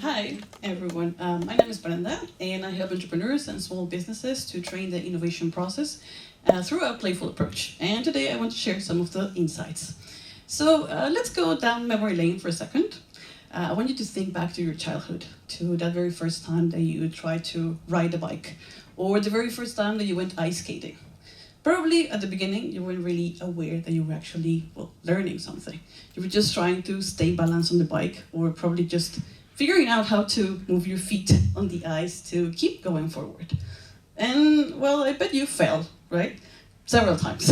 Hi, everyone. My name is Brenda, and I help entrepreneurs and small businesses to train the innovation process through a playful approach. And today I want to share some of the insights. So let's go down memory lane for a second. I want you to think back to your childhood, to that very first time that you tried to ride a bike, or the very first time that you went ice skating. Probably at the beginning, you weren't really aware that you were actually, learning something. You were just trying to stay balanced on the bike, or probably just figuring out how to move your feet on the ice to keep going forward. And, I bet you fell, right? Several times,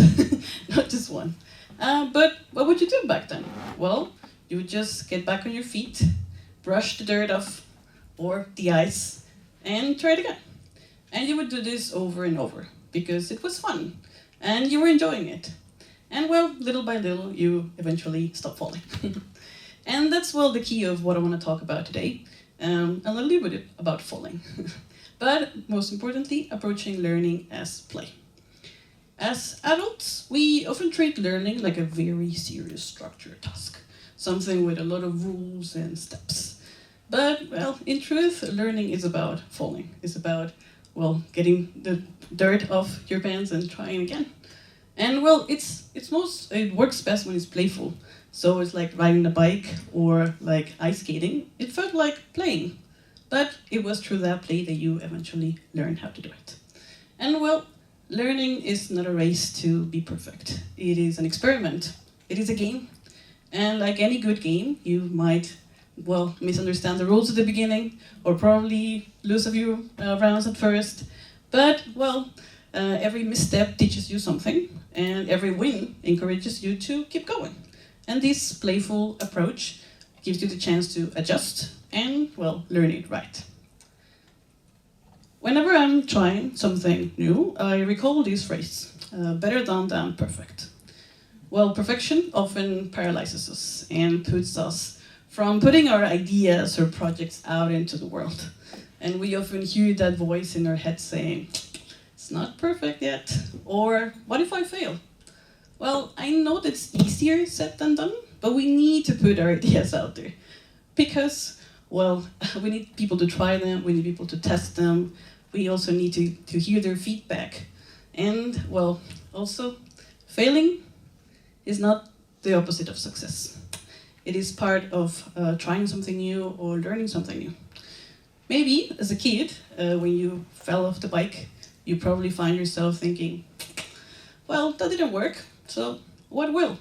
not just one. But what would you do back then? Well, you would just get back on your feet, brush the dirt off, or the ice, and try it again. And you would do this over and over, because it was fun, and you were enjoying it. And little by little, you eventually stop falling. And that's, the key of what I want to talk about today, a little bit about falling. But most importantly, approaching learning as play. As adults, we often treat learning like a very serious structured task, something with a lot of rules and steps. But, in truth, learning is about falling. It's about, getting the dirt off your pants and trying again. And it works best when it's playful. So it's like riding a bike or like ice skating. It felt like playing, but it was through that play that you eventually learned how to do it. And learning is not a race to be perfect. It is an experiment. It is a game. And like any good game, you might, misunderstand the rules at the beginning or probably lose a few rounds at first. But, every misstep teaches you something, and every win encourages you to keep going. And this playful approach gives you the chance to adjust and, learn it right. Whenever I'm trying something new, I recall this phrase, better done than perfect. Perfection often paralyzes us and puts us from putting our ideas or projects out into the world. And we often hear that voice in our head saying, it's not perfect yet, or what if I fail? I know that's easier said than done, but we need to put our ideas out there. Because, we need people to try them, we need people to test them, we also need to hear their feedback. And, also, failing is not the opposite of success. It is part of trying something new or learning something new. Maybe, as a kid, when you fell off the bike, you probably find yourself thinking, that didn't work. So, what will?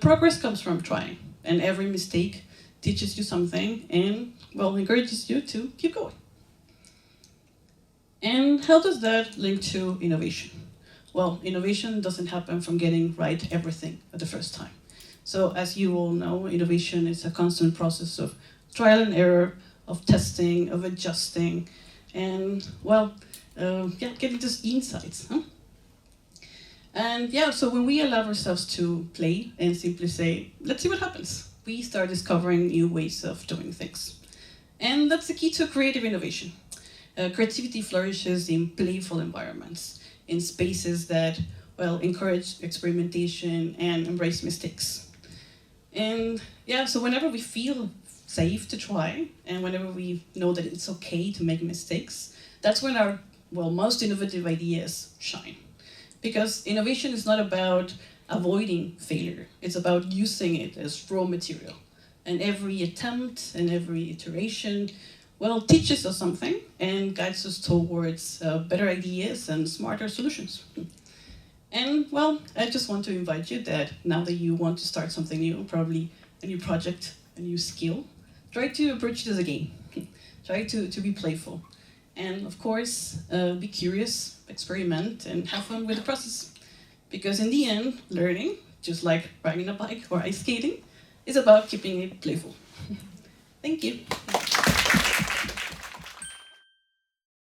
Progress comes from trying, and every mistake teaches you something and, encourages you to keep going. And how does that link to innovation? Innovation doesn't happen from getting right everything at the first time. So, as you all know, innovation is a constant process of trial and error, of testing, of adjusting, and, getting those insights. And so when we allow ourselves to play and simply say, let's see what happens, we start discovering new ways of doing things. And that's the key to creative innovation. Creativity flourishes in playful environments, in spaces that, encourage experimentation and embrace mistakes. And so whenever we feel safe to try, and whenever we know that it's okay to make mistakes, that's when our, most innovative ideas shine. Because innovation is not about avoiding failure, it's about using it as raw material. And every attempt and every iteration, teaches us something and guides us towards better ideas and smarter solutions. And, I just want to invite you that now that you want to start something new, probably a new project, a new skill, try to approach it as a game. Try to be playful. And of course, be curious, experiment, and have fun with the process. Because in the end, learning, just like riding a bike or ice skating, is about keeping it playful. Thank you.